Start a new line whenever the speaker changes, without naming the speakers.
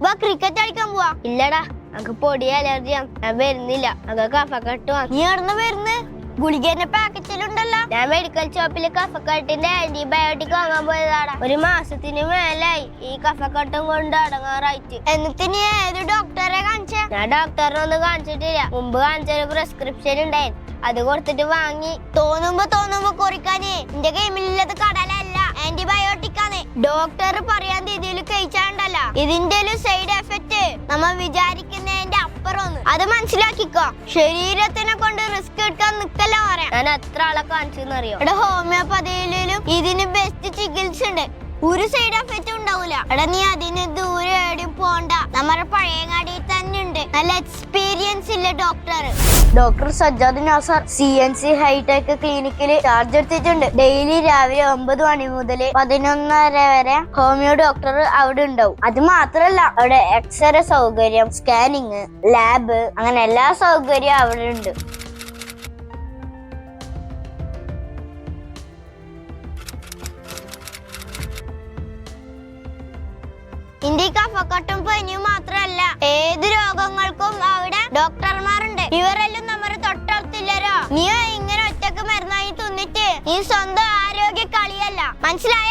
വാ ക്രിക്കറ്റ് കളിക്കാൻ പോവാ. ഇല്ലടാ, നമുക്ക് പൊടി അലർജിയാണ്, ഞാൻ വരുന്നില്ല. നമുക്ക് കഫക്കെട്ട്. നീ എവിടുന്ന് വരുന്ന്? ഗുളികന്റെ പാക്കറ്റിലുണ്ടല്ലോ. ഞാൻ മെഡിക്കൽ ഷോപ്പിൽ കഫക്കെട്ടിന്റെ ആന്റിബയോട്ടിക് വാങ്ങാൻ പോയതാടാ. ഒരു മാസത്തിന് മേലായി ഈ കഫക്കെട്ടും കൊണ്ട് അടങ്ങാറായിട്ട്. എന്നിട്ട് നീ ഏത് ഡോക്ടറെ കാണിച്ച? ഞാൻ ഡോക്ടറിനെ ഒന്നും കാണിച്ചിട്ടില്ല. മുമ്പ് കാണിച്ചൊരു പ്രിസ്ക്രിപ്ഷൻ ഉണ്ടായിരുന്നു, അത് കൊടുത്തിട്ട് വാങ്ങി. തോന്നുമ്പോ കുറിക്കാനേ എന്റെ ഗെയിമിലുള്ളത് കടലല്ല, ആന്റിബയോട്ടിക് ആണ്. ഡോക്ടർ പറയാൻ രീതിയിൽ കഴിച്ചാണ്ടല്ല, ഇതിന്റെ ഒരു സൈഡ് എഫക്ട് നമ്മൾ വിചാരിക്കുന്നതിന്റെ അപ്പുറം. അത് മനസ്സിലാക്കിക്കോ. ശരീരത്തിനെ കൊണ്ട് റിസ്ക് എടുക്കാൻ നിക്കല്ല പറയാം. ഞാൻ എത്ര ആളെ കാണിച്ചെന്നറിയോ? ഇവിടെ ഹോമിയോപ്പതിയിലും ഇതിന് ബെസ്റ്റ് ചികിത്സ ഉണ്ട്, ഒരു സൈഡ് എഫക്റ്റ് ഉണ്ടാവൂല. എടാ നീ അതിന് ദൂരെ എവിടെയും പോണ്ട, നമ്മുടെ പഴയങ്ങാടിയിൽ തന്നെ ഉണ്ട് നല്ല എക്സ്പീരിയൻസ് ഇല്ല doctor Sajjad Nasar CNC hitech ക്ലിനിക്കിൽ ചാർജ് എടുത്തിട്ടുണ്ട്. ഡെയിലി രാവിലെ 9 മണി മുതൽ 11:30 വരെ ഹോമിയോ ഡോക്ടർ അവിടെ ഉണ്ടാവും. അത് മാത്രല്ല, അവിടെ എക്സ്റേ സൗകര്യം, സ്കാനിങ്, ലാബ്, അങ്ങനെ എല്ലാ സൗകര്യവും അവിടെ ഉണ്ട്. ഇന്ത്യ കഫക്കെട്ടും പനിയും മാത്രല്ല, ഏത് രോഗങ്ങൾക്കും അവിടെ ഡോക്ടർമാരുണ്ട്. ഇവരെല്ലാം നമ്മുടെ തൊട്ടടുത്തില്ലല്ലോ. നീ ഇങ്ങനെ ഒറ്റക്ക് മരുന്നായി തിന്നിട്ട് നീ സ്വന്തം ആരോഗ്യ കളിയല്ല, മനസ്സിലായ?